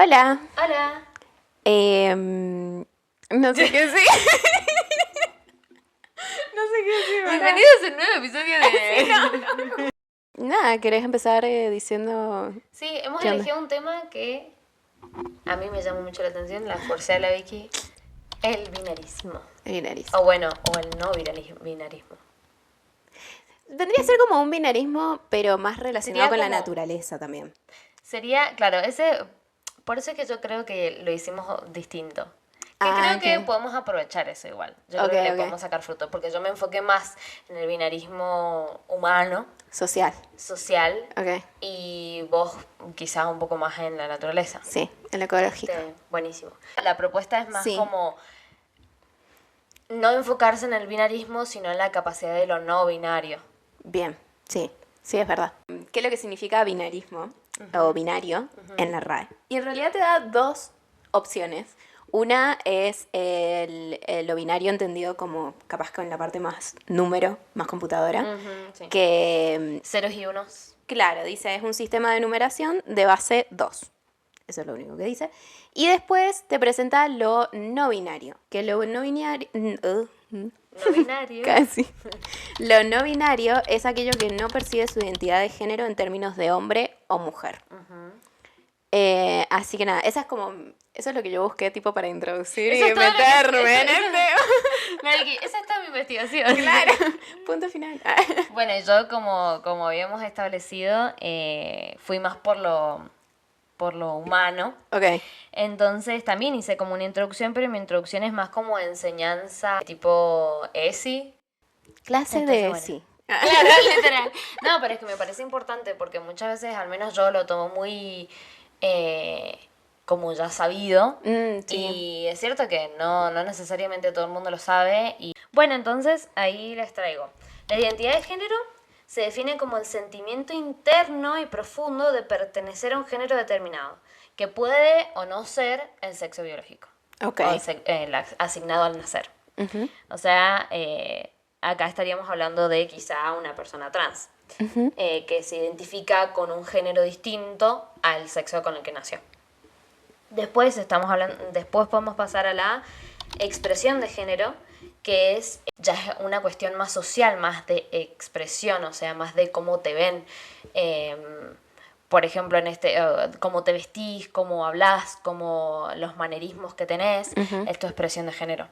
Hola. Hola. No sé qué decir. No sé qué decir. Bienvenidos a un nuevo episodio de... Nada, ¿querés empezar diciendo Sí, hemos qué onda? elegido un tema que a mí me llamó mucho la atención, la forcé a la Vicky, el binarismo. El binarismo. O bueno, o el no binarismo. Vendría a ser como un binarismo, pero más relacionado Sería con la como- naturaleza también. Sería, claro, por eso es que yo creo que lo hicimos distinto. Que Ah, creo que ok. podemos aprovechar eso igual. Yo Ok, creo que le ok. podemos sacar fruto, porque yo me enfoqué más en el binarismo humano, Social. social, Ok. y vos quizás un poco más en la naturaleza. Sí, el ecológico. Buenísimo. La propuesta es más Sí. como no enfocarse en el binarismo, sino en la capacidad de lo no binario. Bien, sí, sí, es verdad. ¿Qué es lo que significa binarismo o binario en la RAE? Y en realidad te da dos opciones. Una es lo binario entendido como capaz con la parte más número, más computadora, Sí. que, Ceros y unos. claro, dice es un sistema de numeración de base 2. Eso es lo único que dice. Y después te presenta lo no binario, que lo no binario... No binario. Casi. Lo no binario es aquello que no percibe su identidad de género en términos de hombre o mujer. Así que nada, eso es lo que yo busqué tipo para introducir Eso y es todo lo que- meterme en eso- este. Mariqui, esa está mi investigación. Claro, punto final. Bueno, yo como habíamos establecido, fui más por lo humano. Ok, Entonces también hice como una introducción, pero mi introducción es más como enseñanza tipo ESI. clase Entonces, de bueno. sí. Claro, literal. No, pero es que me parece importante porque muchas veces, al menos yo lo tomo muy como ya sabido. Sí. Y es cierto que no necesariamente todo el mundo lo sabe. Y bueno, entonces ahí les traigo. La identidad de género se define como el sentimiento interno y profundo de pertenecer a un género determinado, que puede o no ser el sexo biológico, Ok. o asignado al nacer. O sea, acá estaríamos hablando de quizá una persona trans, que se identifica con un género distinto al sexo con el que nació. Después podemos pasar a la expresión de género, que es ya es una cuestión más social, más de expresión, o sea, más de cómo te ven. Por ejemplo, cómo te vestís, cómo hablas, cómo los manerismos que tenés, es tu expresión de género.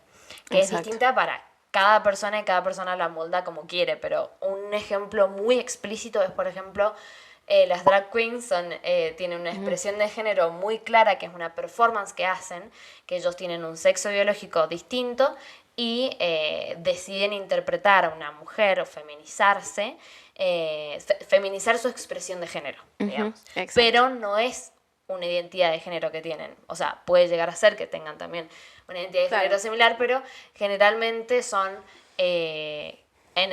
Que es Exacto. distinta para cada persona y cada persona la molda como quiere, pero un ejemplo muy explícito es, por ejemplo, las drag queens tienen una expresión de género muy clara, que es una performance que hacen, que ellos tienen un sexo biológico distinto y deciden interpretar a una mujer o feminizarse, feminizar su expresión de género, digamos. exacto. Pero no es una identidad de género que tienen. O sea, puede llegar a ser que tengan también una identidad de género similar, pero generalmente son, en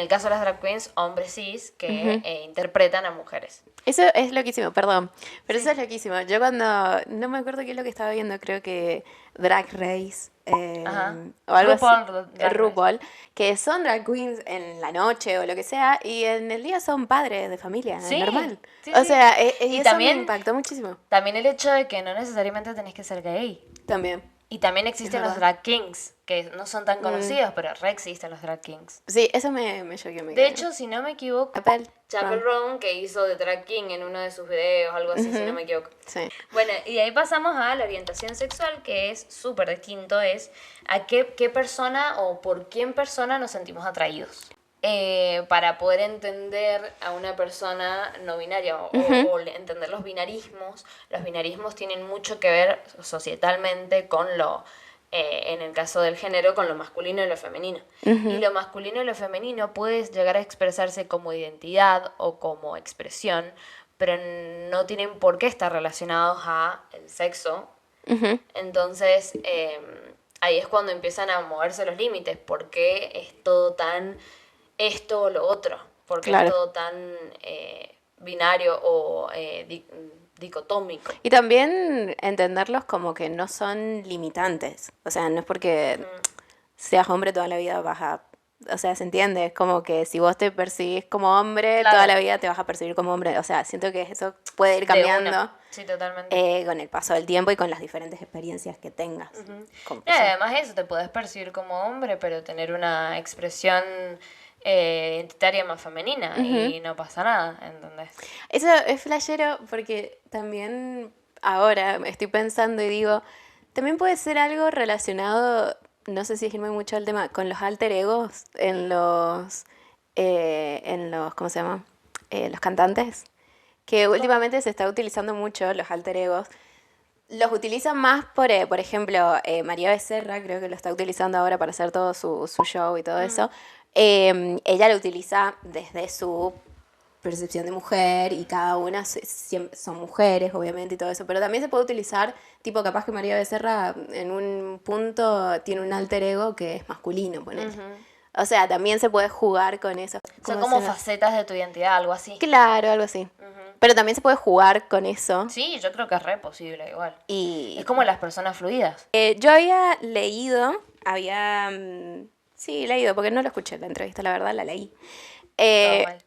el caso de las drag queens, hombres cis que interpretan a mujeres. Eso es loquísimo, perdón. Pero Sí. eso es loquísimo. Yo no me acuerdo qué es lo que estaba viendo, creo que Drag Race Ajá. o algo así. RuPaul, Drag Race. RuPaul, que son drag queens en la noche o lo que sea, y en el día son padres de familia, Sí, normal. sí, O sí. sea, y Y eso también- me impactó muchísimo. También el hecho de que no necesariamente tenés que ser gay. También. Y también existen Es los verdad. drag kings, que no son tan conocidos, pero re existen los drag kings. Sí, eso me choqueó. De hecho, si no me equivoco, Chapel Chapel Roan, que hizo de drag king en uno de sus videos, algo así, si no me equivoco. Sí. Bueno, y de ahí pasamos a la orientación sexual, que es súper distinto, es a qué persona o por quién persona nos sentimos atraídos. Para poder entender a una persona no binaria o entender los binarismos tienen mucho que ver societalmente con en el caso del género, con lo masculino y lo femenino. Y lo masculino y lo femenino puede llegar a expresarse como identidad o como expresión, pero no tienen por qué estar relacionados a el sexo. Entonces, ahí es cuando empiezan a moverse los límites, porque es todo tan esto o lo otro, porque Claro. es todo tan binario o dicotómico. Y también entenderlos como que no son limitantes. O sea, no es porque seas hombre toda la vida vas a O sea, se entiende, es como que si vos te percibís como hombre, Claro. toda la vida te vas a percibir como hombre. O sea, siento que eso puede ir De una. cambiando Sí, totalmente. con el paso del tiempo y con las diferentes experiencias que tengas. Como Y que sí. además eso, te puedes percibir como hombre, pero tener una expresión identitaria más femenina y no pasa nada, ¿entendés? Eso es flashero porque también ahora estoy pensando y digo, también puede ser algo relacionado, no sé si es irme mucho al tema, con los alter egos en los, ¿cómo se llama? Los cantantes. Que últimamente se está utilizando mucho los alter egos. Los utilizan más por ejemplo, María Becerra, creo que lo está utilizando ahora para hacer todo su show y todo eso. Ella lo utiliza desde su percepción de mujer y cada una son mujeres, obviamente, y todo eso. Pero también se puede utilizar, tipo, capaz que María Becerra en un punto tiene un alter ego que es masculino, ponele. O sea, también se puede jugar con eso. Son ¿Cómo como se llama? facetas de tu identidad, algo así. Claro, algo así. Pero también se puede jugar con eso. Sí, yo creo que es re posible igual. Y Es como las personas fluidas. yo había leído, sí, leído, porque no lo escuché la entrevista, la verdad, la leí. Todo mal.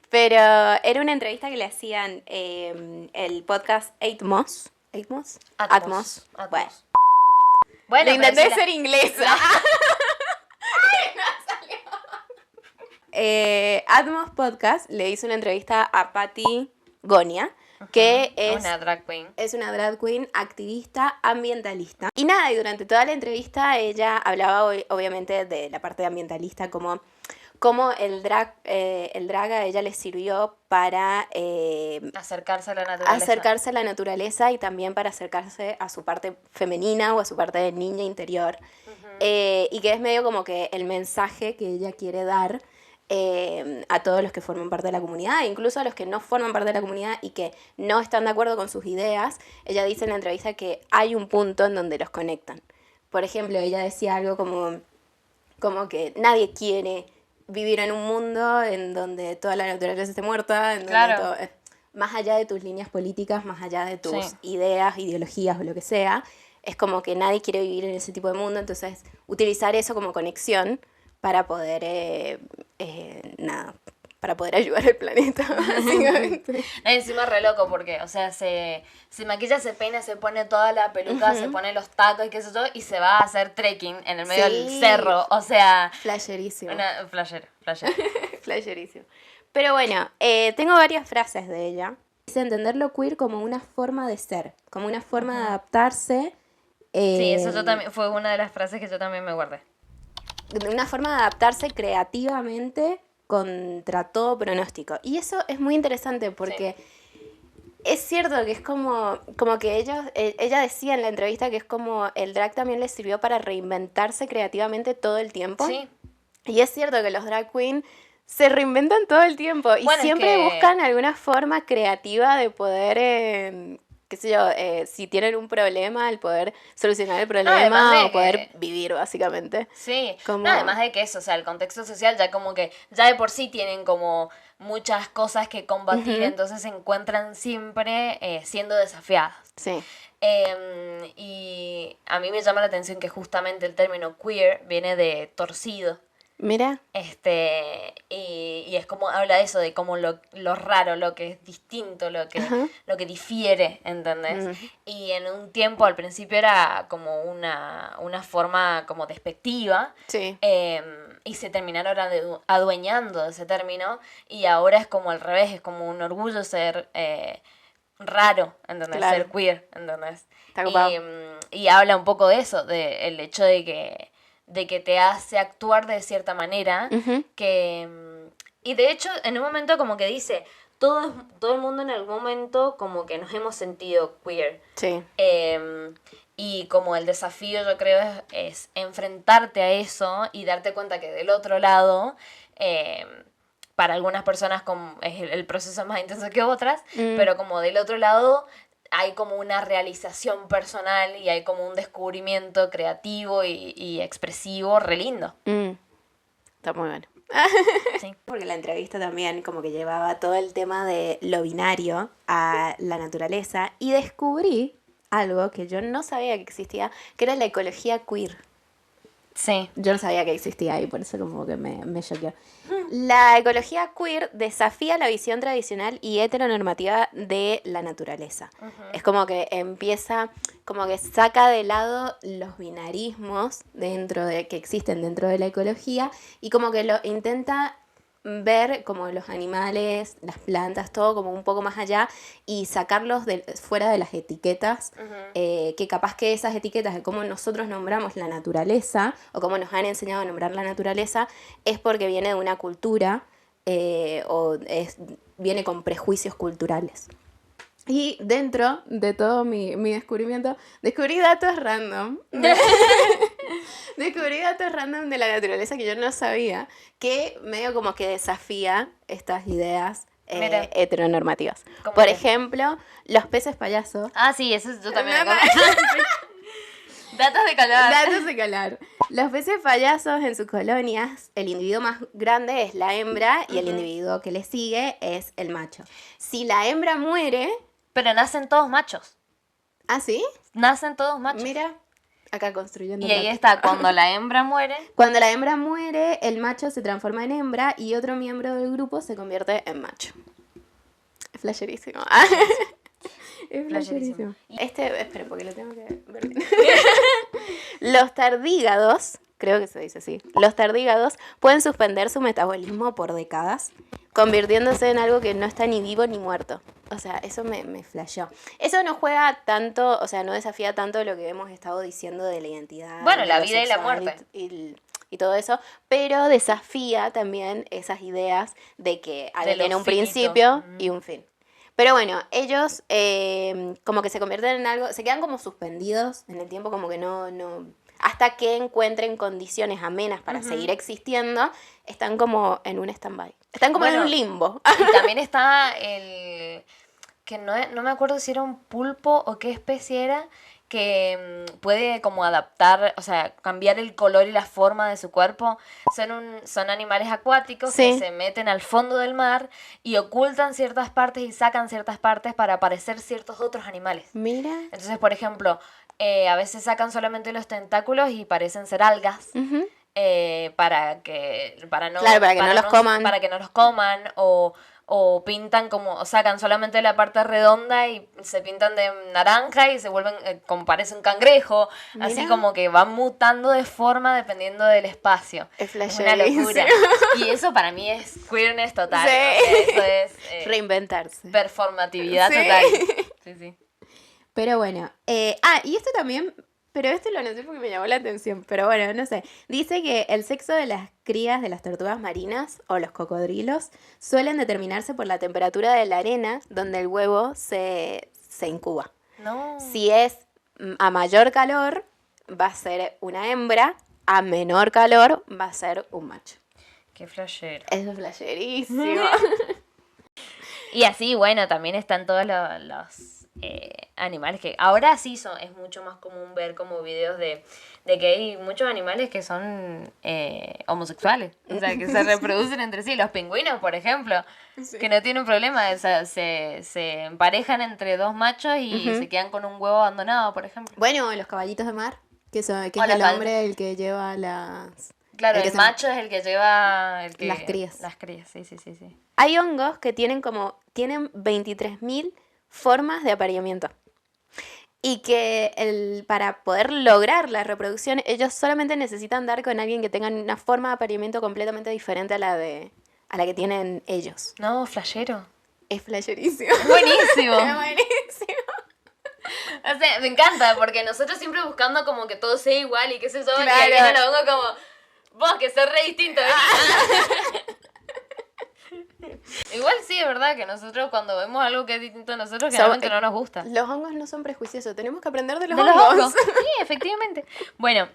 Pero era una entrevista que le hacían el podcast Atmos. ¿Atmos? Atmos. Bueno, Bueno, lo pero intenté si la- ser inglesa. Atmos Podcast le hizo una entrevista a Patty Gonia, que Una drag queen. es una drag queen activista ambientalista. Y nada, y durante toda la entrevista ella hablaba obviamente de la parte ambientalista, como el drag a ella le sirvió para Acercarse a la naturaleza. acercarse a la naturaleza y también para acercarse a su parte femenina o a su parte de niña interior. Y que es medio como que el mensaje que ella quiere dar a todos los que forman parte de la comunidad, incluso a los que no forman parte de la comunidad y que no están de acuerdo con sus ideas. Ella dice en la entrevista que hay un punto en donde los conectan. Por ejemplo, ella decía algo como que nadie quiere vivir en un mundo en donde toda la naturaleza esté muerta, en donde Claro. más allá de tus líneas políticas, más allá de tus Sí. ideas, ideologías o lo que sea, es como que nadie quiere vivir en ese tipo de mundo, entonces utilizar eso como conexión para poder, nada, para poder ayudar al planeta, básicamente. Encima re loco porque, o sea, se maquilla, se peina, se pone toda la peluca, se pone los tacos y qué sé yo, y se va a hacer trekking en el medio del Sí. cerro. O sea, Flasherísimo. una flashero. Flasherísimo. Pero bueno, tengo varias frases de ella. Dice entenderlo queer como una forma de ser, como una forma de adaptarse. Sí, eso yo también, fue una de las frases que yo también me guardé. Una forma de adaptarse creativamente contra todo pronóstico. Y eso es muy interesante porque es cierto que es como que ella decía en la entrevista que es como el drag también le sirvió para reinventarse creativamente todo el tiempo. Sí. Y es cierto que los drag queens se reinventan todo el tiempo y Bueno, es siempre que- buscan alguna forma creativa de poder, qué sé yo, si tienen un problema, el poder solucionar el además problema de o poder que- vivir, básicamente. Sí, Como- no, además de que eso, o sea, el contexto social ya como que, ya de por sí tienen como muchas cosas que combatir, entonces se encuentran siempre siendo desafiadas. Sí. Y a mí me llama la atención que justamente el término queer viene de torcido. Mira, Y es como habla de eso, de como lo raro, lo que es distinto, lo que difiere, ¿entendés? Y en un tiempo al principio era como una forma como despectiva. sí. Y se terminaron adueñando de ese término y ahora es como al revés, es como un orgullo ser raro, ¿entendés? Claro. Ser queer, ¿entendés? Está copado. Y habla un poco de eso, el hecho de que te hace actuar de cierta manera, y de hecho en un momento como que dice, todo el mundo en algún momento como que nos hemos sentido queer. Sí. Y como el desafío yo creo es enfrentarte a eso y darte cuenta que del otro lado, para algunas personas es el proceso más intenso que otras, pero como del otro lado hay como una realización personal y hay como un descubrimiento creativo y expresivo re lindo. Está muy bueno. Sí. Porque la entrevista también como que llevaba todo el tema de lo binario a la naturaleza y descubrí algo que yo no sabía que existía, que era la ecología queer. Sí. Yo no sabía que existía y por eso como que me choqueó. La ecología queer desafía la visión tradicional y heteronormativa de la naturaleza. Es como que empieza, como que saca de lado los binarismos que existen dentro de la ecología y como que lo intenta ver como los animales, las plantas, todo como un poco más allá y sacarlos fuera de las etiquetas, que capaz que esas etiquetas de cómo nosotros nombramos la naturaleza o cómo nos han enseñado a nombrar la naturaleza es porque viene de una cultura viene con prejuicios culturales. Y dentro de todo mi descubrimiento, descubrí datos random. Descubrí datos random de la naturaleza que yo no sabía, que medio como que desafía estas ideas Mira. heteronormativas. ¿Cómo Por qué? ejemplo, los peces payasos. Ah, sí, eso yo también No, lo conozco. Datos de color. Datos de color. Los peces payasos en sus colonias, el individuo más grande es la hembra y el individuo que le sigue es el macho. Si la hembra muere... Pero nacen todos machos. ¿Ah, sí? Nacen todos machos. Mira, acá construyendo. Y ahí datos. está, cuando la hembra muere. Cuando la hembra muere, el macho se transforma en hembra y otro miembro del grupo se convierte en macho. Es flasherísimo. Es flasherísimo. Esperen, porque lo tengo que ver bien. Los tardígrados, creo que se dice así, los tardígrados pueden suspender su metabolismo por décadas, convirtiéndose en algo que no está ni vivo ni muerto. O sea, eso me flasheó. Eso no juega tanto, o sea, no desafía tanto lo que hemos estado diciendo de la identidad. Bueno, la lo vida y la sexual muerte. Y todo eso, pero desafía también esas ideas de que De lo tiene un finito. principio y un fin. Pero bueno, ellos como que se convierten en algo, se quedan como suspendidos en el tiempo, como que no hasta que encuentren condiciones amenas para seguir existiendo, están como en un stand-by. Están como en un limbo. Y también está el... que no me acuerdo si era un pulpo o qué especie era, que puede como adaptar, o sea, cambiar el color y la forma de su cuerpo. Son animales acuáticos Sí. que se meten al fondo del mar y ocultan ciertas partes y sacan ciertas partes para parecer ciertos otros animales. Mira. Entonces, por ejemplo, a veces sacan solamente los tentáculos y parecen ser algas. Ujú. Para no Claro, para que no los coman. para que no los coman o pintan como o sacan solamente la parte redonda y se pintan de naranja y se vuelven como parece un cangrejo. Mira. Así como que van mutando de forma dependiendo del espacio. Es una flasherísimo. locura. Y eso para mí es queerness total. Sí. O sea, eso es Reinventarse. performatividad Sí. total. Sí, sí. Pero bueno, y esto también, pero esto lo anoté porque me llamó la atención, pero bueno, no sé. Dice que el sexo de las crías de las tortugas marinas o los cocodrilos suelen determinarse por la temperatura de la arena donde el huevo se incuba. No. Si es a mayor calor, va a ser una hembra, a menor calor, va a ser un macho. Qué flashero. Eso es flasherísimo. Y así, bueno, también están todos los animales que ahora sí es mucho más común ver como videos de que hay muchos animales que son homosexuales, o sea, que se reproducen entre sí. Los pingüinos, por ejemplo, que no tienen problema, o sea, se emparejan entre dos machos y se quedan con un huevo abandonado, por ejemplo. Bueno, los caballitos de mar, que es O el las hombre el que lleva las... Claro, el que el se- macho es el que lleva Las crías. Las crías, sí, sí, sí, sí. Hay hongos que tienen 23.000 formas de apareamiento. Y que para poder lograr la reproducción, ellos solamente necesitan dar con alguien que tenga una forma de apareamiento completamente diferente a la que tienen ellos. No, flashero. Es flasherísimo. Buenísimo. Es buenísimo. O sea, me encanta, porque nosotros siempre buscando como que todo sea igual y qué sé yo, y Claro. aquí nos lo pongo como, vos que sos re distinto. Igual sí, es verdad que nosotros cuando vemos algo que es distinto a nosotros, generalmente no nos gusta. Los hongos no son prejuiciosos, tenemos que aprender de los De los hongos. hongos. Sí, efectivamente. Bueno,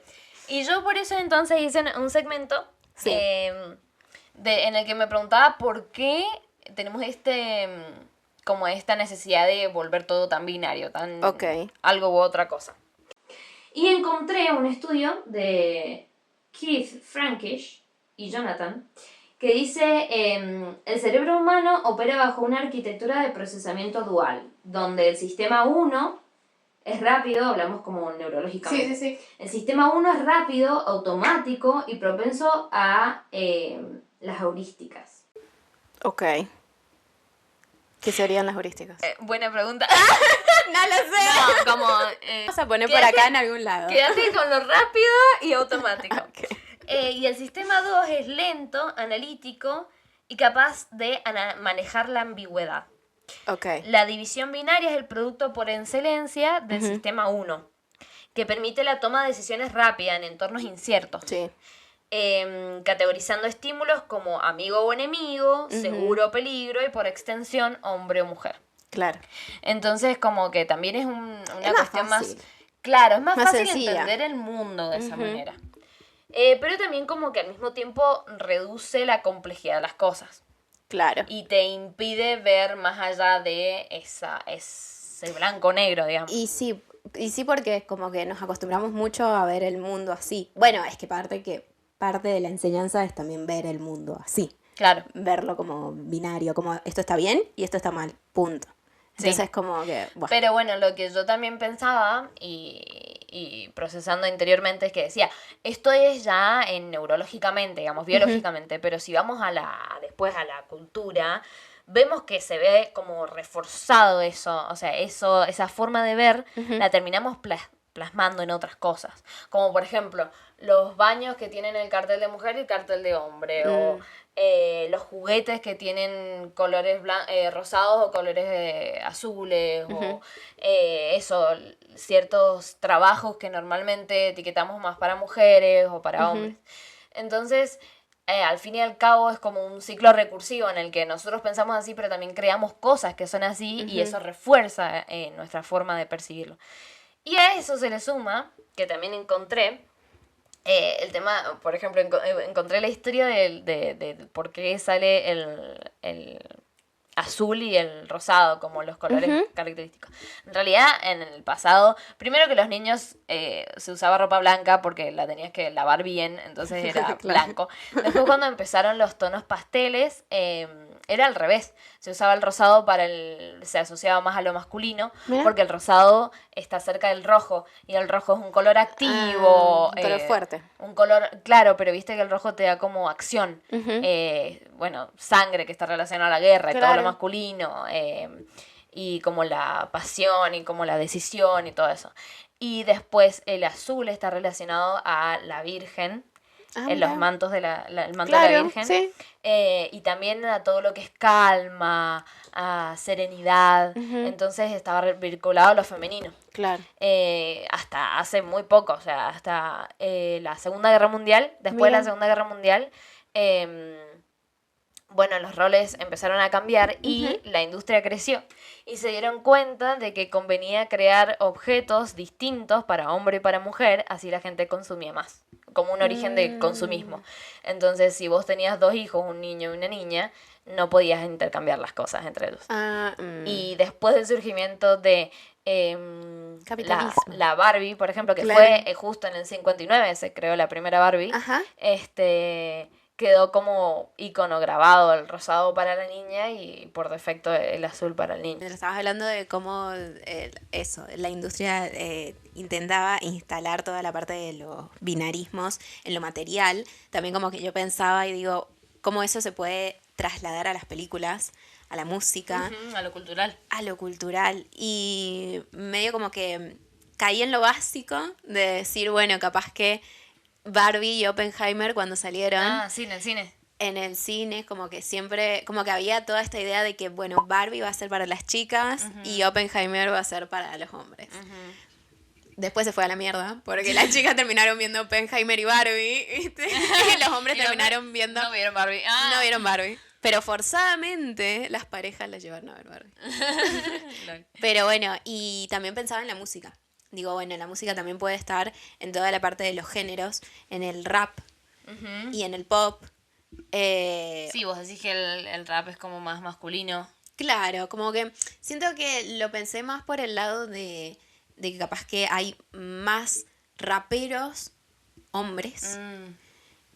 y yo por eso entonces hice un segmento Sí. en el que me preguntaba por qué tenemos como esta necesidad de volver todo tan binario, tan Ok. algo u otra cosa. Y encontré un estudio de Keith Frankish y Jonathan que dice el cerebro humano opera bajo una arquitectura de procesamiento dual, donde el sistema 1 es rápido, hablamos como neurológicamente. Sí. El sistema 1 es rápido, automático y propenso a las heurísticas. Ok. ¿Qué serían las heurísticas? Buena pregunta. No lo sé. No, como... Vamos a poner por acá en algún lado. Quédate con lo rápido y automático. Ok. Y el sistema 2 es lento, analítico y capaz de manejar la ambigüedad. Ok. La división binaria es el producto por excelencia del sistema 1, que permite la toma de decisiones rápidas en entornos inciertos. Sí. Categorizando estímulos como amigo o enemigo, seguro o peligro y por extensión hombre o mujer. Claro. Entonces como que también es una más cuestión fácil. más... Claro, es más fácil sencilla. entender el mundo de esa manera. Pero también como que al mismo tiempo reduce la complejidad de las cosas. Claro. Y te impide ver más allá de ese blanco-negro, digamos. Y sí, porque como que nos acostumbramos mucho a ver el mundo así. Bueno, es que parte de la enseñanza es también ver el mundo así. Claro. Verlo como binario, como esto está bien y esto está mal, punto. Entonces es como que... Bueno. Pero bueno, lo que yo también pensaba y procesando interiormente es que decía, esto es ya neurológicamente, digamos, biológicamente, pero si vamos después a la cultura, vemos que se ve como reforzado eso, o sea, esa forma de ver la terminamos plasmando en otras cosas, como por ejemplo los baños que tienen el cartel de mujer y el cartel de hombre, o los juguetes que tienen colores rosados o colores azules, o ciertos trabajos que normalmente etiquetamos más para mujeres o para hombres. Entonces, al fin y al cabo es como un ciclo recursivo en el que nosotros pensamos así, pero también creamos cosas que son así y eso refuerza nuestra forma de percibirlo. Y a eso se le suma, que también encontré, el tema, por ejemplo, encontré la historia de por qué sale el azul y el rosado como los colores característicos. En realidad, en el pasado, primero que los niños se usaba ropa blanca porque la tenías que lavar bien, entonces era blanco. Después cuando empezaron los tonos pasteles, era al revés. Se usaba el rosado se asociaba más a lo masculino, porque el rosado está cerca del rojo, y el rojo es un color activo. Un color fuerte. Un color, claro, pero viste que el rojo te da como acción. Bueno, sangre que está relacionada a la guerra, y todo lo masculino, y como la pasión y como la decisión y todo eso. Y después el azul está relacionado a la Virgen, en los mantos el manto de la Virgen, sí. Y también a todo lo que es calma, a serenidad. Entonces estaba vinculado a lo femenino. Claro. Hasta hace muy poco, o sea, hasta la Segunda Guerra Mundial. Después de la Segunda Guerra Mundial, bueno, los roles empezaron a cambiar y la industria creció. Y se dieron cuenta de que convenía crear objetos distintos para hombre y para mujer, así la gente consumía más, como un origen de consumismo. Entonces, si vos tenías 2 hijos, un niño y una niña, no podías intercambiar las cosas entre ellos. Y después del surgimiento de la Barbie, por ejemplo, que fue justo en el 59, se creó la primera Barbie, quedó como icono grabado el rosado para la niña y por defecto el azul para el niño. Estabas hablando de cómo la industria intentaba instalar toda la parte de los binarismos en lo material. También como que yo pensaba y digo, cómo eso se puede trasladar a las películas, a la música. A lo cultural. A lo cultural. Y medio como que caí en lo básico de decir, bueno, capaz que Barbie y Oppenheimer cuando salieron. Sí, en el cine. En el cine, como que siempre, como que había toda esta idea de que, bueno, Barbie va a ser para las chicas y Oppenheimer va a ser para los hombres. Después se fue a la mierda, porque las chicas terminaron viendo Oppenheimer y Barbie, ¿viste? Y los hombres terminaron viendo... No vieron Barbie. No vieron Barbie. Pero forzadamente las parejas las llevaron a ver Barbie. Pero bueno, y también pensaba en la música. Digo, bueno, la música también puede estar en toda la parte de los géneros, en el rap y en el pop. Sí, vos decís que el rap es como más masculino. Claro, como que siento que lo pensé más por el lado de que capaz que hay más raperos hombres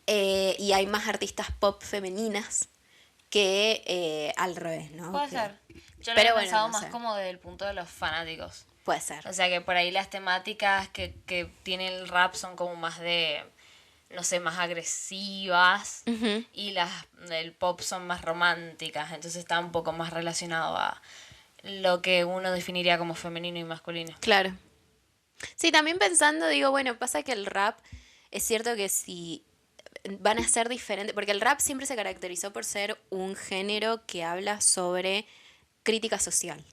y hay más artistas pop femeninas que al revés, ¿no? Puede ser. Yo lo Pero he bueno, pensado no más sé. como desde el punto de los fanáticos. Puede ser. O sea que por ahí las temáticas que tiene el rap son como más de, no sé, más agresivas, y el pop son más románticas, entonces está un poco más relacionado a lo que uno definiría como femenino y masculino. Claro. Sí, también pensando, digo, bueno, pasa que el rap, es cierto que si van a ser diferentes, porque el rap siempre se caracterizó por ser un género que habla sobre crítica social.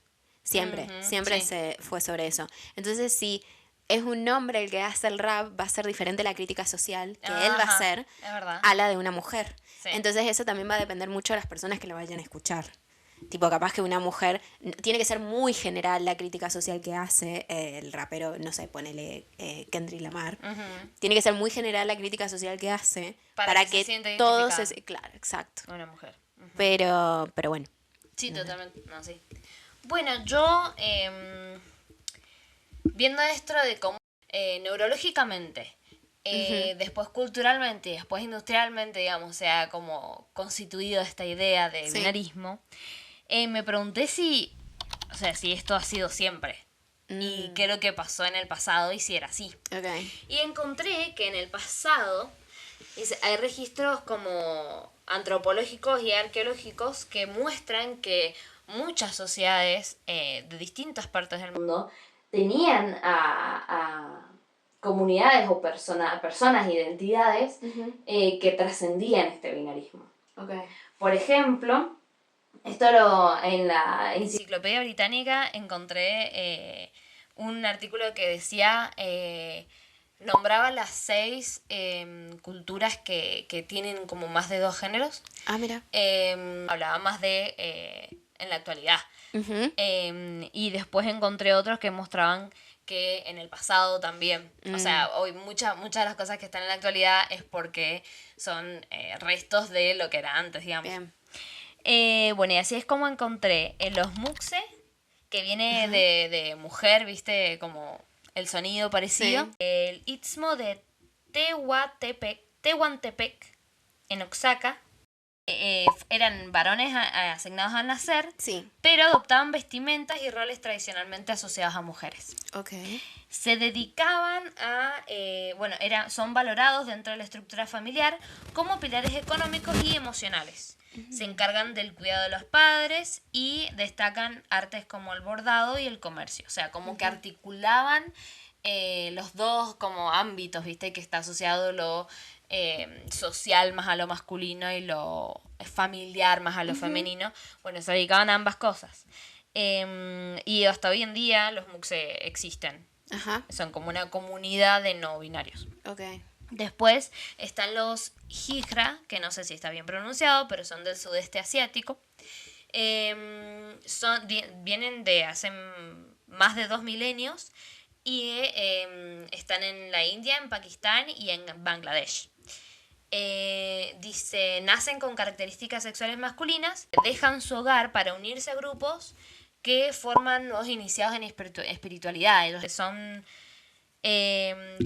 Siempre, siempre Sí. se fue sobre eso. Entonces, si es un hombre el que hace el rap, va a ser diferente la crítica social que él va a Ajá, hacer es verdad. a la de una mujer. Sí. Entonces, eso también va a depender mucho de las personas que lo vayan a escuchar. Tipo, capaz que una mujer, tiene que ser muy general la crítica social que hace el rapero, no sé, ponele Kendrick Lamar. Tiene que ser muy general la crítica social que hace Para que se que sienta todos identificada. claro, exacto. Una mujer. Ujú. Pero bueno. Sí, totalmente. No, sí. Bueno, yo, viendo esto de cómo neurológicamente, después culturalmente y después industrialmente, digamos, se ha como constituido esta idea de Sí. binarismo, me pregunté si, o sea, si esto ha sido siempre. Y qué es lo que pasó en el pasado y si era así. Ok. Y encontré que en el pasado hay registros como antropológicos y arqueológicos que muestran que muchas sociedades de distintas partes del mundo tenían a comunidades o personas, identidades que trascendían este binarismo. Ok. Por ejemplo, en la Enciclopedia Británica encontré un artículo que decía, nombraba las 6 culturas que tienen como más de 2 géneros. Ah, mira. Hablaba más de en la actualidad. Ujú. Y después encontré otros que mostraban que en el pasado también. O sea, hoy muchas de las cosas que están en la actualidad es porque son restos de lo que era antes, digamos. Bien. Bueno, y así es como encontré los muxe, que viene de mujer, viste, como el sonido parecido. Sí. El istmo de Tehuantepec, en Oaxaca. Eran varones asignados al nacer, Sí. pero adoptaban vestimentas y roles tradicionalmente asociados a mujeres. Ok. Se dedicaban son valorados dentro de la estructura familiar como pilares económicos y emocionales. Se encargan del cuidado de los padres y destacan artes como el bordado y el comercio. O sea, como que articulaban los dos como ámbitos, ¿viste? Que está asociado lo social más a lo masculino y lo familiar más a lo femenino. Bueno, se dedicaban a ambas cosas. Y hasta hoy en día los muxe existen. Ajá. Son como una comunidad de no binarios. Ok. Después están los hijra, que no sé si está bien pronunciado, pero son del sudeste asiático. Vienen de hace más de 2 milenios y están en la India, en Pakistán y en Bangladesh. Dice, nacen con características sexuales masculinas, dejan su hogar para unirse a grupos que forman nuevos iniciados en espiritualidad. Entonces son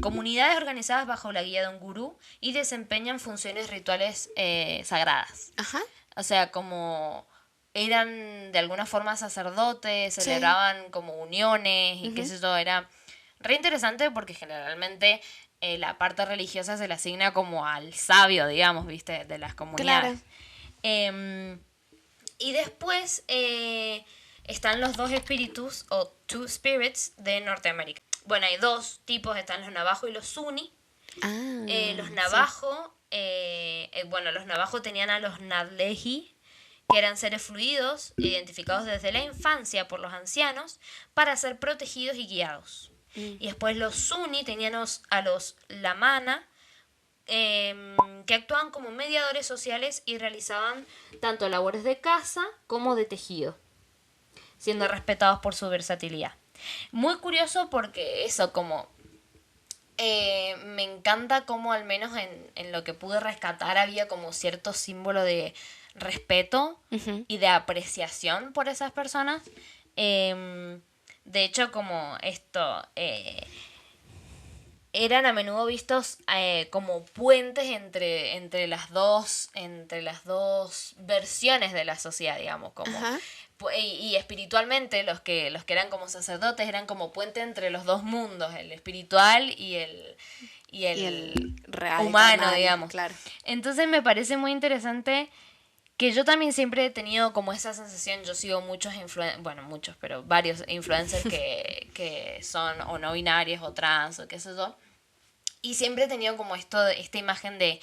comunidades organizadas bajo la guía de un gurú y desempeñan funciones rituales sagradas. Ajá. O sea, como eran de alguna forma sacerdotes, celebraban como uniones y qué sé yo, era re interesante porque generalmente la parte religiosa se le asigna como al sabio, digamos, viste, de las comunidades. Y después están los 2 espíritus o 2 spirits de Norteamérica. Bueno, hay 2 tipos, están los navajo y los zuni. Ah. Los navajo, los navajo tenían a los navleji, que eran seres fluidos, identificados desde la infancia por los ancianos, para ser protegidos y guiados. Y después los zuni tenían a los lamana, que actuaban como mediadores sociales y realizaban tanto labores de caza como de tejido, siendo respetados por su versatilidad. Muy curioso porque eso, como me encanta como al menos en lo que pude rescatar había como cierto símbolo de respeto y de apreciación por esas personas. De hecho, como esto, eran a menudo vistos como puentes entre las dos versiones de la sociedad, digamos, como y espiritualmente los que eran como sacerdotes eran como puente entre los dos mundos, el espiritual y el real, humano, carnal, digamos. claro. Entonces me parece muy interesante que yo también siempre he tenido como esa sensación. Yo sigo muchos muchos, pero varios influencers que son o no binarios o trans o qué sé yo. Y siempre he tenido como esta imagen de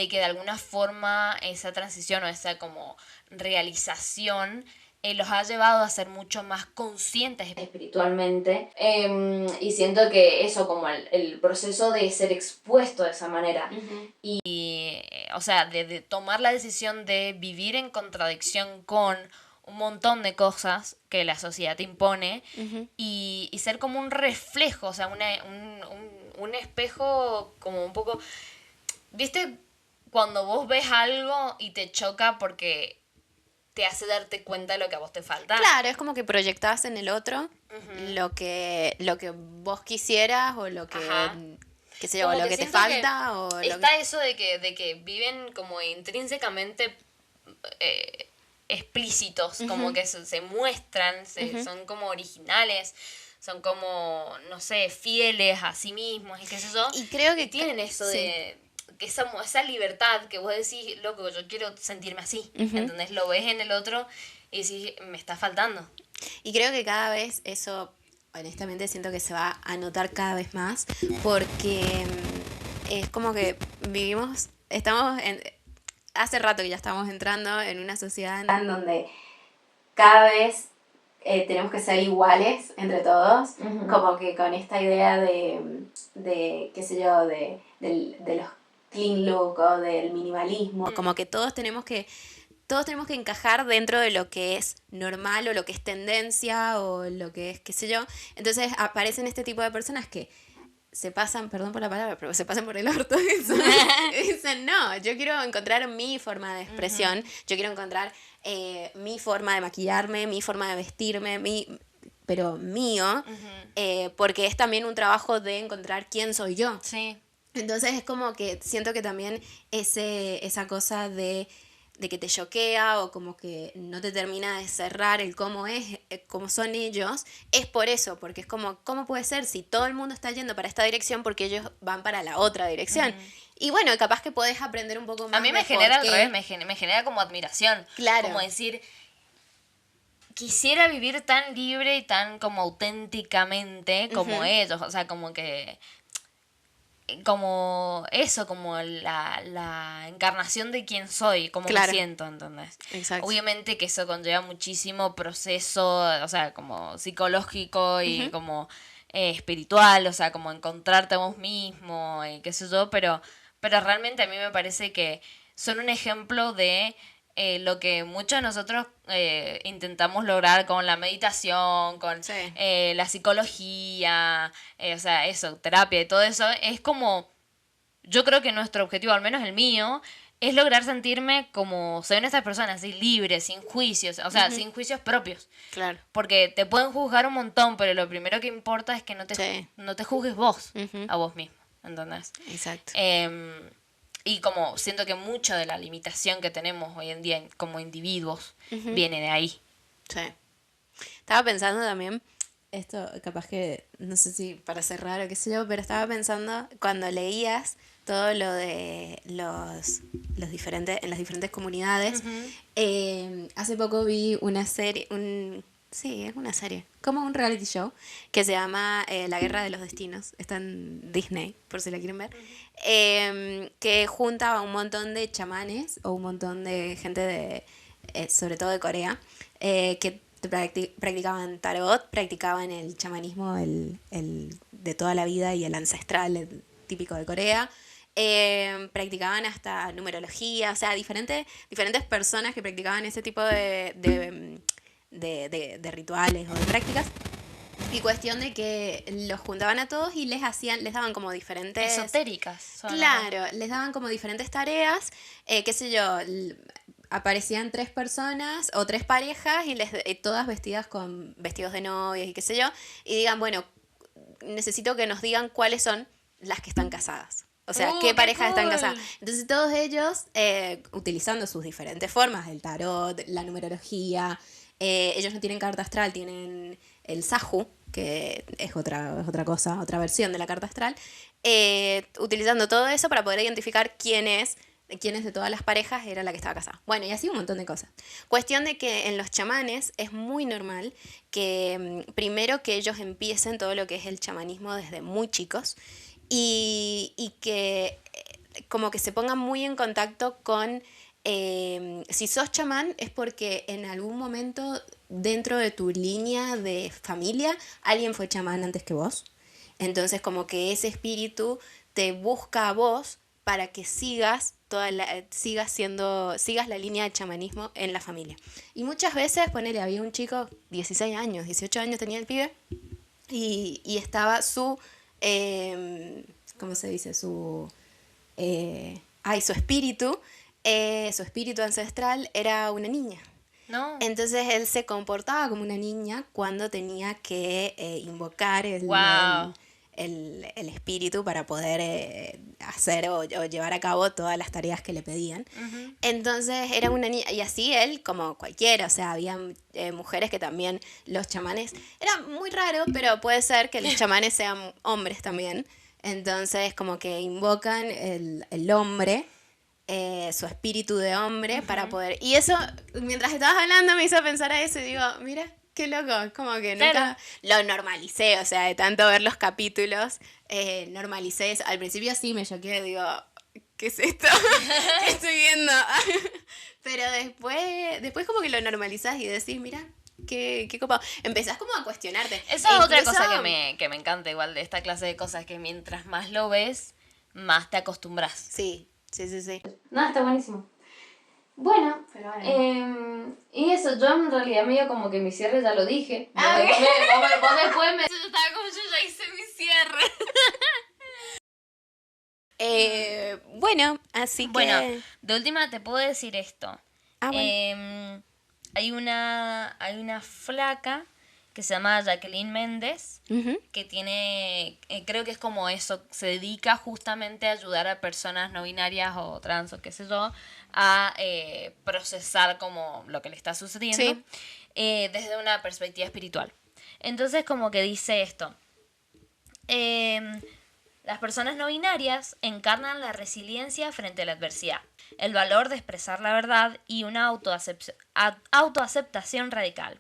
que de alguna forma esa transición o esa como realización los ha llevado a ser mucho más conscientes espiritualmente. Y siento que eso, como el proceso de ser expuesto de esa manera. Uh-huh. Y, o sea, de tomar la decisión de vivir en contradicción con un montón de cosas que la sociedad te impone. Uh-huh. Y ser como un reflejo, o sea, un espejo como un poco... ¿Viste? Cuando vos ves algo y te choca porque te hace darte cuenta de lo que a vos te falta. Claro, es como que proyectás en el otro Uh-huh. lo que vos quisieras o lo que, Ajá. qué sé yo, Como lo que que te siento falta o lo está que... eso de que viven como intrínsecamente explícitos, como Uh-huh. que se muestran, Uh-huh. son como originales, son como, no sé, fieles a sí mismos y qué sé yo. Y creo que tienen eso sí. de que esa libertad que vos decís, loco, yo quiero sentirme así. Uh-huh. ¿Entendés? Lo ves en el otro y decís, me está faltando. Y creo que cada vez eso, honestamente, siento que se va a notar cada vez más porque es como que hace rato que ya estamos entrando en una sociedad en donde cada vez tenemos que ser iguales entre todos, uh-huh. Como que con esta idea de qué sé yo, de los clean look o del minimalismo, como que todos tenemos que encajar dentro de lo que es normal o lo que es tendencia o lo que es qué sé yo. Entonces aparecen este tipo de personas que se pasan, perdón por la palabra, pero se pasan por el orto y dicen, no, yo quiero encontrar mi forma de expresión, uh-huh. Yo quiero encontrar mi forma de maquillarme, mi forma de vestirme, pero mío, uh-huh. Porque es también un trabajo de encontrar quién soy yo. Sí. Entonces es como que siento que también esa cosa de que te choquea o como que no te termina de cerrar el cómo son ellos, es por eso, porque es como, ¿cómo puede ser si todo el mundo está yendo para esta dirección porque ellos van para la otra dirección? Uh-huh. Y bueno, capaz que podés aprender un poco más. A mí me genera al revés, me genera como admiración. Claro. Como decir, quisiera vivir tan libre y tan como auténticamente como uh-huh. ellos, o sea, como que... como eso, como la encarnación de quién soy, como claro. Me siento, ¿entendés? Exacto. Obviamente que eso conlleva muchísimo proceso, o sea, como psicológico y uh-huh. como espiritual, o sea, como encontrarte a vos mismo y qué sé yo, pero realmente a mí me parece que son un ejemplo de lo que muchos de nosotros intentamos lograr con la meditación, con sí. La psicología, o sea, eso, terapia y todo eso, es como, yo creo que nuestro objetivo, al menos el mío, es lograr sentirme como soy una de estas personas, así, libre, sin juicios, o sea, uh-huh. sin juicios propios. Claro. Porque te pueden juzgar un montón, pero lo primero que importa es que no te juzgues vos, uh-huh. a vos mismo, ¿entendés? Exacto. Y como siento que mucha de la limitación que tenemos hoy en día como individuos uh-huh. viene de ahí. Sí. Estaba pensando también, esto capaz que, no sé si para cerrar o qué sé yo, pero estaba pensando cuando leías todo lo de los diferentes, en las diferentes comunidades. Uh-huh. Hace poco vi una serie, sí, es una serie, como un reality show, que se llama La Guerra de los Destinos. Está en Disney, por si la quieren ver. Uh-huh. Que junta a un montón de chamanes o un montón de gente de, sobre todo de Corea, que practicaban tarot, practicaban el chamanismo el de toda la vida y el ancestral, el típico de Corea. Practicaban hasta numerología, o sea, diferentes personas que practicaban ese tipo de rituales o de prácticas, y cuestión de que los juntaban a todos y les daban como diferentes... esotéricas. Claro, les daban como diferentes tareas, qué sé yo, aparecían 3 personas o 3 parejas y todas vestidas con vestidos de novias y qué sé yo, y digan, bueno, necesito que nos digan cuáles son las que están casadas. O sea, qué parejas están casadas. Entonces todos ellos, utilizando sus diferentes formas, el tarot, la numerología, Ellos no tienen carta astral, tienen el Saju, que es otra cosa, otra versión de la carta astral, utilizando todo eso para poder identificar quiénes de todas las parejas era la que estaba casada. Bueno, y así un montón de cosas. Cuestión de que en los chamanes es muy normal que primero que ellos empiecen todo lo que es el chamanismo desde muy chicos y que como que se pongan muy en contacto con... si sos chamán es porque en algún momento dentro de tu línea de familia alguien fue chamán antes que vos. Entonces como que ese espíritu te busca a vos para que sigas sigas la línea de chamanismo en la familia. Y muchas veces, ponele, había un chico, 16 años, 18 años tenía el pibe, y estaba su, ¿cómo se dice? Su espíritu ancestral era una niña. No. Entonces él se comportaba como una niña cuando tenía que invocar Wow. el espíritu para poder hacer o llevar a cabo todas las tareas que le pedían. Ujú. Entonces era una niña, y así él como cualquiera, o sea, había mujeres que también los chamanes, era muy raro, pero puede ser que los chamanes sean hombres también. Entonces como que invocan el hombre, su espíritu de hombre para poder... Y eso, mientras estabas hablando me hizo pensar a eso y digo, mira, qué loco, como que nunca Claro. lo normalicé, o sea, de tanto ver los capítulos, normalicé eso. Al principio sí me choqué, digo, ¿qué es esto? ¿Qué estoy viendo? Pero después como que lo normalizás y decís, mira, qué copado. Empezás como a cuestionarte. Esa es otra Incluso- cosa que me encanta igual de esta clase de cosas, que mientras más lo ves, más te acostumbras. Sí. No, está buenísimo. Bueno, Pero bueno. y eso, yo en realidad medio como que mi cierre ya lo dije. Ah, Vos después me... Yo estaba como, yo ya hice mi cierre. Bueno, así que... Bueno, de última te puedo decir esto. Ah, bueno. Hay una flaca que se llama Jacqueline Méndez, Ujú. que tiene, creo que es como eso, se dedica justamente a ayudar a personas no binarias o trans o qué sé yo, a procesar como lo que le está sucediendo Sí. desde una perspectiva espiritual. Entonces como que dice esto, las personas no binarias encarnan la resiliencia frente a la adversidad, el valor de expresar la verdad y una autoaceptación radical.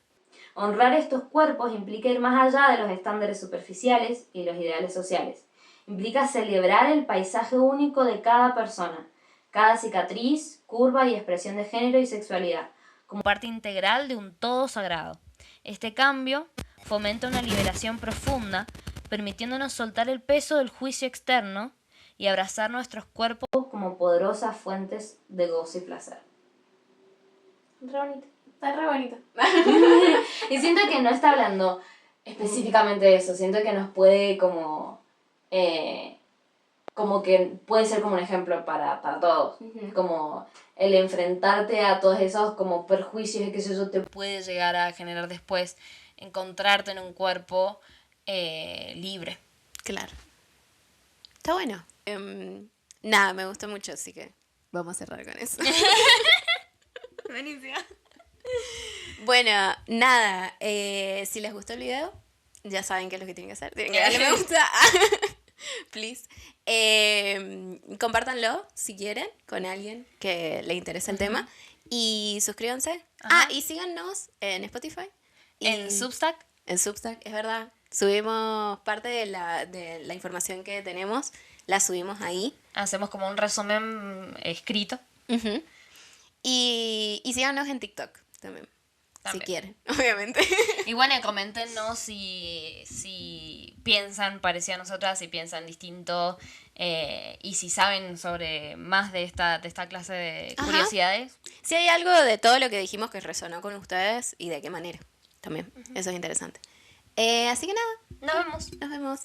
Honrar estos cuerpos implica ir más allá de los estándares superficiales y los ideales sociales. Implica celebrar el paisaje único de cada persona, cada cicatriz, curva y expresión de género y sexualidad, como parte integral de un todo sagrado. Este cambio fomenta una liberación profunda, permitiéndonos soltar el peso del juicio externo y abrazar nuestros cuerpos como poderosas fuentes de gozo y placer. Re bonito. Está re bonito. Y siento que no está hablando específicamente de eso, siento que nos puede como que puede ser como un ejemplo para todos. Ujú. Como el enfrentarte a todos esos como perjuicios y que eso te puede llegar a generar después encontrarte en un cuerpo libre. Claro. Está bueno. Nada, me gustó mucho, así que vamos a cerrar con eso. Buenísimo. Bueno, nada, si les gustó el video, ya saben qué es lo que tienen que hacer. Tienen que darle me gusta. Please. Compártanlo si quieren con alguien que le interese el tema. Y suscríbanse. Ajá. Y síganos en Spotify. En Substack. En Substack, es verdad. Subimos parte de la información que tenemos, la subimos ahí. Hacemos como un resumen escrito. Ujú. Y síganos en TikTok también. Si quieren, obviamente. Y bueno, coméntenos si piensan parecido a nosotras, si piensan distinto y si saben sobre más de esta clase de Ajá. curiosidades. Si hay algo de todo lo que dijimos que resonó con ustedes y de qué manera también. Eso es interesante. Así que nada, Nos vemos. nos vemos.